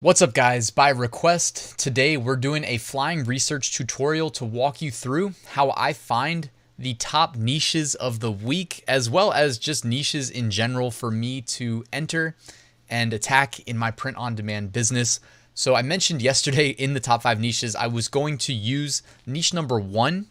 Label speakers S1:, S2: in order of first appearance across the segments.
S1: What's up guys? By request, today we're doing a flying research tutorial to walk you through how I find the top niches of the week, as well as just niches in general for me to enter and attack in my print-on-demand business. So I mentioned yesterday in the top 5 niches, I was going to use niche number 1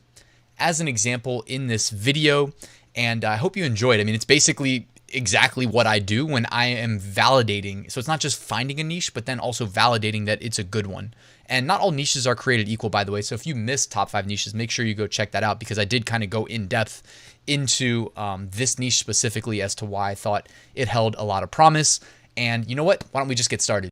S1: as an example in this video, and I hope you enjoyed. I mean, it's basically exactly what I do when I am validating. So it's not just finding a niche, but then also validating that it's a good one. And not all niches are created equal, by the way. So if you missed top 5 niches, make sure you go check that out, because I did kind of go in depth into this niche specifically as to why I thought it held a lot of promise. And you know what? Why don't we just get started?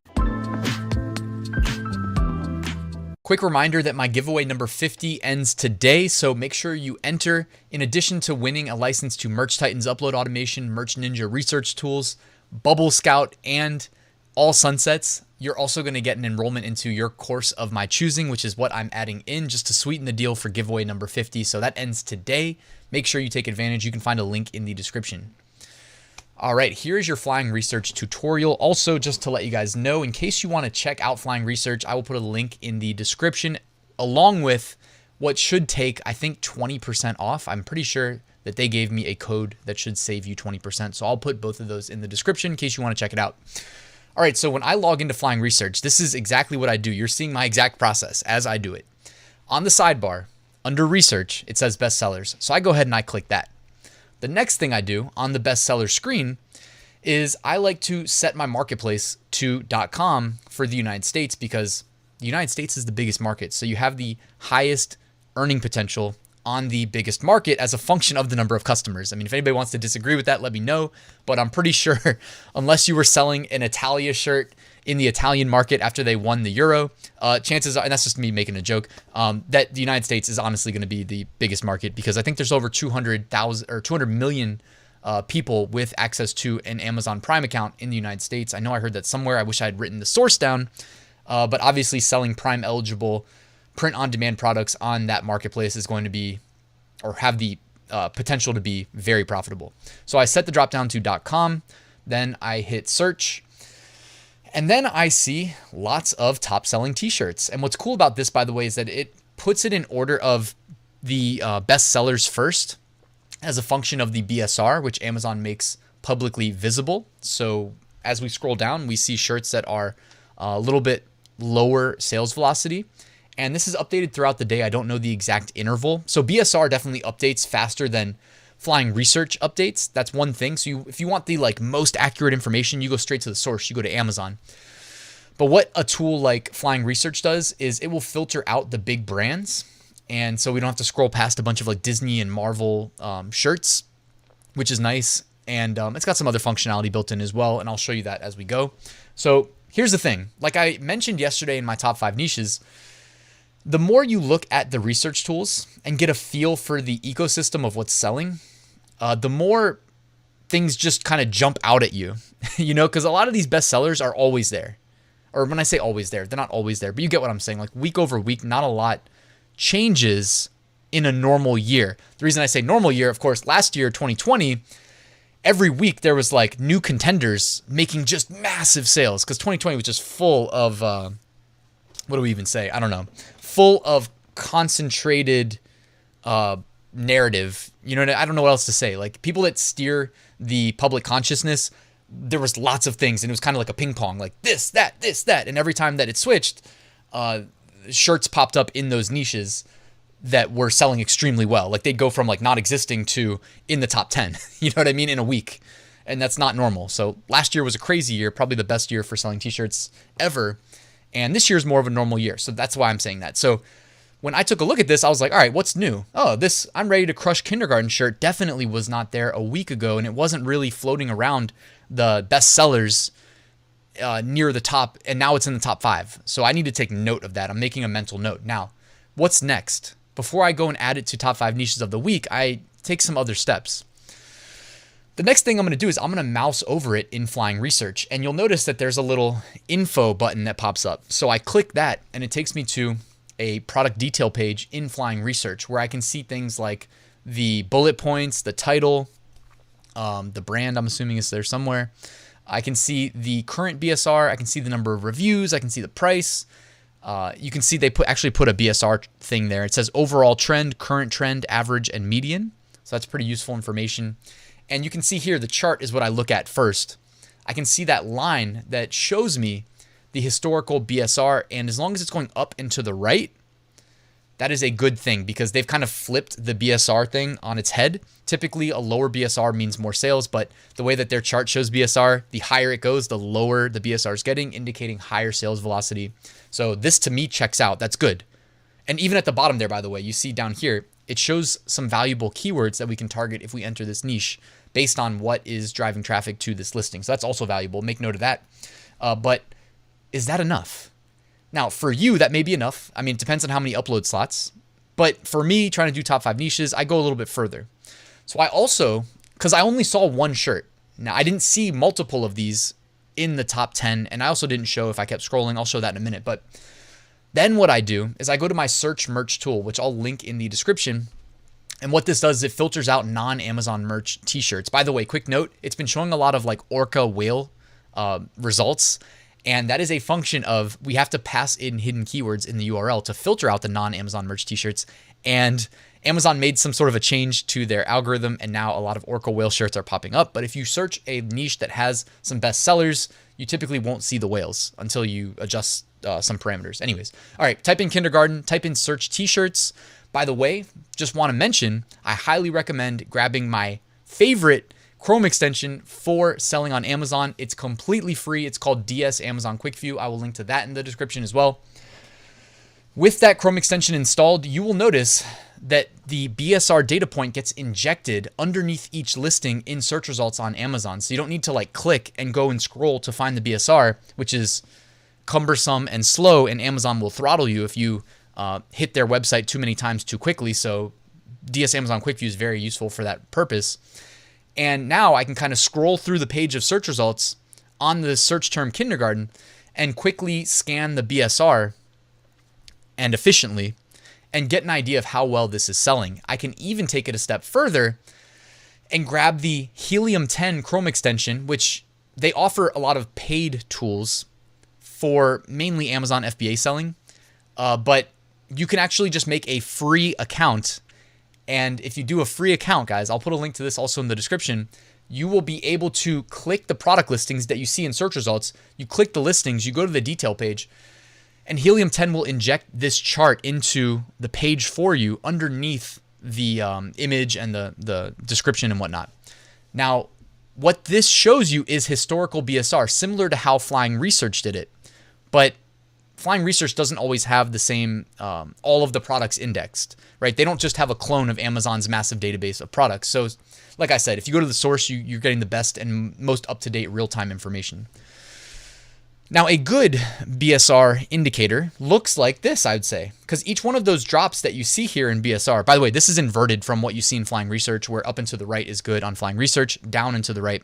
S1: Quick reminder that my giveaway number 50 ends today, so make sure you enter. In addition to winning a license to Merch Titan's upload automation, Merch Ninja research tools, Bubble Scout, and all sunsets, you're also going to get an enrollment into your course of my choosing, which is what I'm adding in just to sweeten the deal for giveaway number 50. So that ends today. Make sure you take advantage. You can find a link in the description. All right, here's your flying research tutorial. Also, just to let you guys know, in case you want to check out flying research, I will put a link in the description along with what should take, I think, 20% off. I'm pretty sure that they gave me a code that should save you 20%. So I'll put both of those in the description in case you want to check it out. All right, so when I log into flying research, this is exactly what I do. You're seeing my exact process as I do it. On the sidebar, under research, it says bestsellers. So I go ahead and I click that. The next thing I do on the bestseller screen is I like to set my marketplace to .com for the United States, because the United States is the biggest market. So you have the highest earning potential on the biggest market as a function of the number of customers. I mean, if anybody wants to disagree with that, let me know. But I'm pretty sure unless you were selling an Italia shirt in the Italian market after they won the Euro, chances are, and that's just me making a joke, that the United States is honestly going to be the biggest market, because I think there's over 200,000 or 200 million people with access to an Amazon Prime account in the United States. I know I heard that somewhere. I wish I had written the source down, but obviously selling Prime eligible print-on-demand products on that marketplace is going to be, or have the potential to be, very profitable. So I set the drop down to .com, then I hit search, and then I see lots of top-selling t-shirts. And what's cool about this, by the way, is that it puts it in order of the best sellers first as a function of the BSR, which Amazon makes publicly visible. So as we scroll down, we see shirts that are a little bit lower sales velocity. And this is updated throughout the day. I don't know the exact interval. So BSR definitely updates faster than flying research updates. That's one thing. So if you want the most accurate information, you go straight to the source. You go to Amazon. But what a tool like flying research does is it will filter out the big brands. And so we don't have to scroll past a bunch of Disney and Marvel shirts, which is nice. And it's got some other functionality built in as well. And I'll show you that as we go. So here's the thing. Like I mentioned yesterday in my top 5 niches, the more you look at the research tools and get a feel for the ecosystem of what's selling, the more things just kind of jump out at you, because a lot of these bestsellers are always there. Or when I say always there, they're not always there, but you get what I'm saying. Like week over week, not a lot changes in a normal year. The reason I say normal year, of course, last year, 2020, every week there was new contenders making just massive sales, because 2020 was just full of, what do we even say? I don't know. Full of concentrated narrative. I don't know what else to say. People that steer the public consciousness, there was lots of things, and it was kind of like a ping pong, this, that, this, that. And every time that it switched, shirts popped up in those niches that were selling extremely well. They'd go from not existing to in the top 10, you know what I mean, in a week. And that's not normal. So last year was a crazy year, probably the best year for selling t-shirts ever. And this year's more of a normal year. So that's why I'm saying that. So when I took a look at this, I was like, all right, what's new? Oh, this I'm ready to crush kindergarten shirt definitely was not there a week ago. And it wasn't really floating around the best sellers near the top. And now it's in the top 5. So I need to take note of that. I'm making a mental note. Now, what's next? Before I go and add it to top 5 niches of the week, I take some other steps. The next thing I'm going to do is I'm going to mouse over it in flying research, and you'll notice that there's a little info button that pops up. So I click that and it takes me to a product detail page in flying research where I can see things like the bullet points, the title, the brand I'm assuming is there somewhere, I can see the current BSR. I can see the number of reviews. I can see the price. You can see they actually put a BSR thing there. It says overall trend, current trend, average, and median. So that's pretty useful information. And you can see here the chart is what I look at first. I can see that line that shows me the historical BSR. And as long as it's going up and to the right, that is a good thing because they've kind of flipped the BSR thing on its head. Typically, a lower BSR means more sales, but the way that their chart shows BSR, the higher it goes, the lower the BSR is getting, indicating higher sales velocity. So this to me checks out. That's good. And even at the bottom there, by the way, you see down here, it shows some valuable keywords that we can target if we enter this niche based on what is driving traffic to this listing. So that's also valuable. Make note of that. But is that enough? Now, for you, that may be enough. I mean, it depends on how many upload slots. But for me, trying to do top 5 niches, I go a little bit further. So I also, because I only saw one shirt. Now, I didn't see multiple of these in the top 10. And I also didn't show if I kept scrolling. I'll show that in a minute. But then what I do is I go to my search merch tool, which I'll link in the description. And what this does is it filters out non-Amazon merch t-shirts. By the way, quick note, it's been showing a lot of like orca whale results. And that is a function of we have to pass in hidden keywords in the URL to filter out the non-Amazon merch t-shirts. And Amazon made some sort of a change to their algorithm, and now a lot of orca whale shirts are popping up. But if you search a niche that has some best sellers, you typically won't see the whales until you adjust some parameters. Anyways, all right, type in kindergarten, type in search t-shirts. By the way, just want to mention, I highly recommend grabbing my favorite Chrome extension for selling on Amazon. It's completely free. It's called DS Amazon Quick View. I will link to that in the description as well. With that Chrome extension installed, you will notice that the BSR data point gets injected underneath each listing in search results on Amazon. So you don't need to like click and go and scroll to find the BSR, which is cumbersome and slow, and Amazon will throttle you if you hit their website too many times too quickly. So DS Amazon Quick View is very useful for that purpose. And now I can kind of scroll through the page of search results on the search term kindergarten and quickly scan the BSR and efficiently and get an idea of how well this is selling. I can even take it a step further and grab the Helium 10 Chrome extension, which they offer a lot of paid tools for mainly Amazon FBA selling. But you can actually just make a free account. And if you do a free account, guys, I'll put a link to this also in the description. You will be able to click the product listings that you see in search results. You click the listings, you go to the detail page, and Helium 10 will inject this chart into the page for you underneath the image and the description and whatnot. Now, what this shows you is historical BSR, similar to how Flying Research did it. But Flying Research doesn't always have the same, all of the products indexed, right? They don't just have a clone of Amazon's massive database of products. So like I said, if you go to the source, you're getting the best and most up-to-date real-time information. Now, a good BSR indicator looks like this, I would say, because each one of those drops that you see here in BSR, by the way, this is inverted from what you see in Flying Research, where up and to the right is good on Flying Research, down and to the right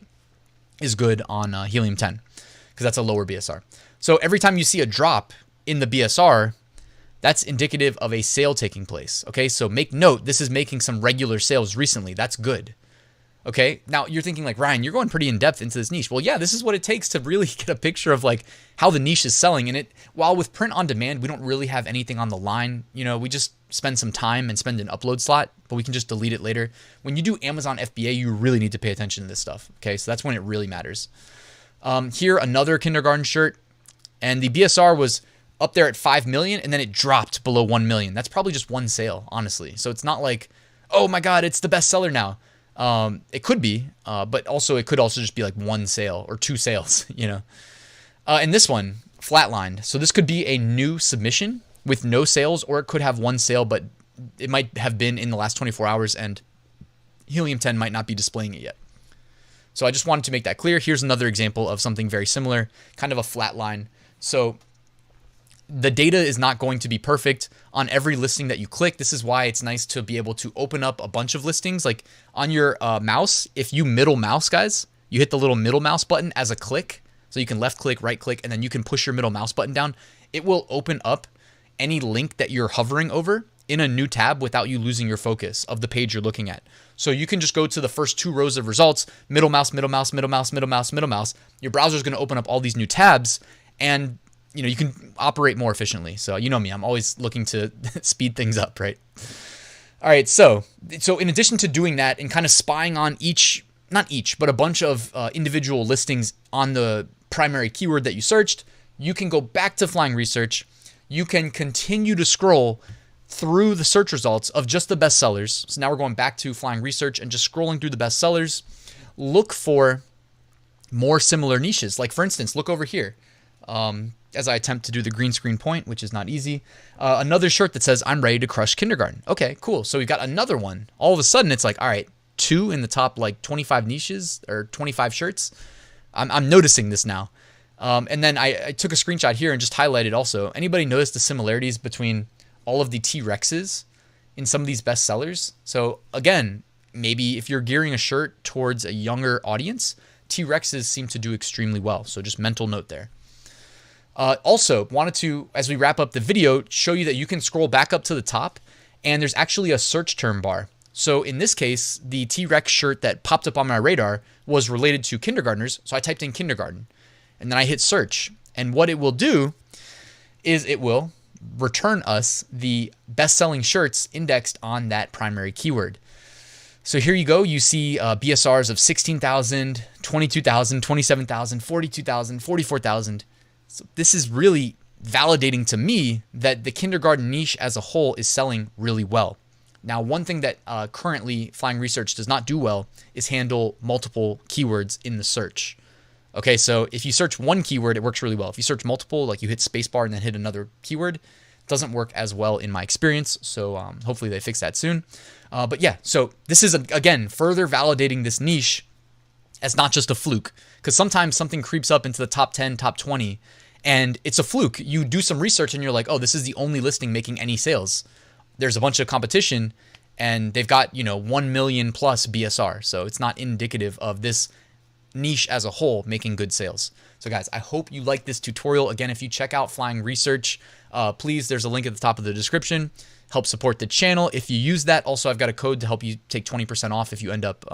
S1: is good on Helium 10, because that's a lower BSR. So every time you see a drop in the BSR, that's indicative of a sale taking place. Okay, so make note, this is making some regular sales recently. That's good. Okay, now you're thinking like, Ryan, you're going pretty in depth into this niche. Well, yeah, this is what it takes to really get a picture of like how the niche is selling. And while with print on demand, we don't really have anything on the line. You know, we just spend some time and spend an upload slot, but we can just delete it later. When you do Amazon FBA, you really need to pay attention to this stuff. Okay, so that's when it really matters. Here, another kindergarten shirt, and the BSR was up there at 5 million, and then it dropped below 1 million. That's probably just one sale, honestly. So it's not like, oh my God, it's the best seller now. It could be, but also it could also just be like one sale or two sales, you know. And this one, flatlined. So this could be a new submission with no sales, or it could have one sale, but it might have been in the last 24 hours, and Helium 10 might not be displaying it yet. So I just wanted to make that clear. Here's another example of something very similar, kind of a flat line. So the data is not going to be perfect on every listing that you click. This is why it's nice to be able to open up a bunch of listings. Like on your mouse, if you middle mouse, guys, you hit the little middle mouse button as a click. So you can left click, right click, and then you can push your middle mouse button down. It will open up any link that you're hovering over, in a new tab without you losing your focus of the page you're looking at. So you can just go to the first 2 rows of results, middle mouse, middle mouse, middle mouse, middle mouse, middle mouse. Your browser is going to open up all these new tabs, and you can operate more efficiently. So you know me, I'm always looking to speed things up, right? All right, so in addition to doing that and kind of spying on but a bunch of individual listings on the primary keyword that you searched, you can go back to Flying Research. You can continue to scroll through the search results of just the bestsellers. So now we're going back to Flying Research and just scrolling through the bestsellers. Look for more similar niches. Like for instance, look over here. As I attempt to do the green screen point, which is not easy. Another shirt that says, I'm ready to crush kindergarten. Okay, cool. So we've got another one. All of a sudden it's like, all right, 2 in the top like 25 niches or 25 shirts. I'm noticing this now. And then I took a screenshot here and just highlighted also. Anybody notice the similarities between all of the T-Rexes in some of these bestsellers? So again, maybe if you're gearing a shirt towards a younger audience, T-Rexes seem to do extremely well. So just mental note there. Also wanted to, as we wrap up the video, show you that you can scroll back up to the top and there's actually a search term bar. So in this case, the T-Rex shirt that popped up on my radar was related to kindergartners. So I typed in kindergarten and then I hit search. And what it will do is it will return us the best-selling shirts indexed on that primary keyword. So here you go. You see BSRs of 16,000, 22,000, 27,000, 42,000, 44,000. So this is really validating to me that the kindergarten niche as a whole is selling really well. Now, one thing that currently Flying Research does not do well is handle multiple keywords in the search. Okay, so if you search one keyword, it works really well. If you search multiple, like you hit spacebar and then hit another keyword, it doesn't work as well in my experience. So hopefully they fix that soon. But yeah, so this is, again, further validating this niche as not just a fluke. Because sometimes something creeps up into the top 10, top 20, and it's a fluke. You do some research and you're like, oh, this is the only listing making any sales. There's a bunch of competition and they've got, 1 million plus BSR. So it's not indicative of this niche as a whole making good sales. So guys, I hope you like this tutorial. Again, if you check out Flying Research, please, there's a link at the top of the description. Help support the channel if you use that. Also, I've got a code to help you take 20% off if you end up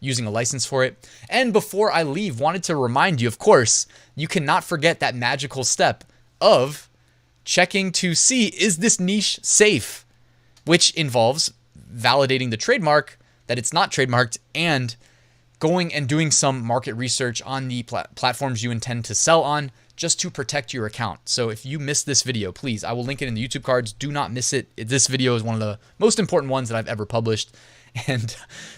S1: using a license for it. And before I leave, wanted to remind you, of course, you cannot forget that magical step of checking to see, is this niche safe? Which involves validating the trademark, that it's not trademarked, and going and doing some market research on the platforms you intend to sell on just to protect your account. So if you missed this video, please, I will link it in the YouTube cards. Do not miss it. This video is one of the most important ones that I've ever published. And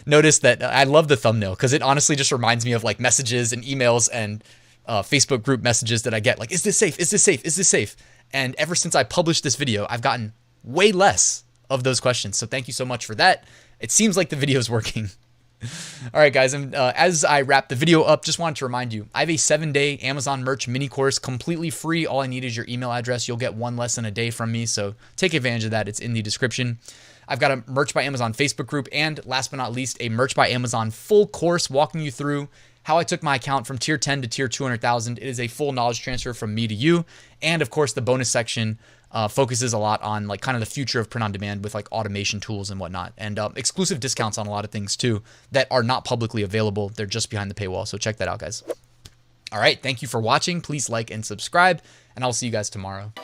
S1: notice that I love the thumbnail because it honestly just reminds me of like messages and emails and Facebook group messages that I get like, is this safe? Is this safe? Is this safe? And ever since I published this video, I've gotten way less of those questions. So thank you so much for that. It seems like the video is working. All right, guys. And as I wrap the video up, just wanted to remind you, I have a 7-day Amazon merch mini course completely free. All I need is your email address. You'll get 1 lesson a day from me. So take advantage of that. It's in the description. I've got a Merch by Amazon Facebook group, and last but not least, a Merch by Amazon full course walking you through how I took my account from tier 10 to tier 200,000. It is a full knowledge transfer from me to you. And of course, the bonus section focuses a lot on like kind of the future of print on demand with like automation tools and whatnot, and exclusive discounts on a lot of things too that are not publicly available. They're just behind the paywall. So check that out, guys. All right. Thank you for watching. Please like and subscribe, and I'll see you guys tomorrow.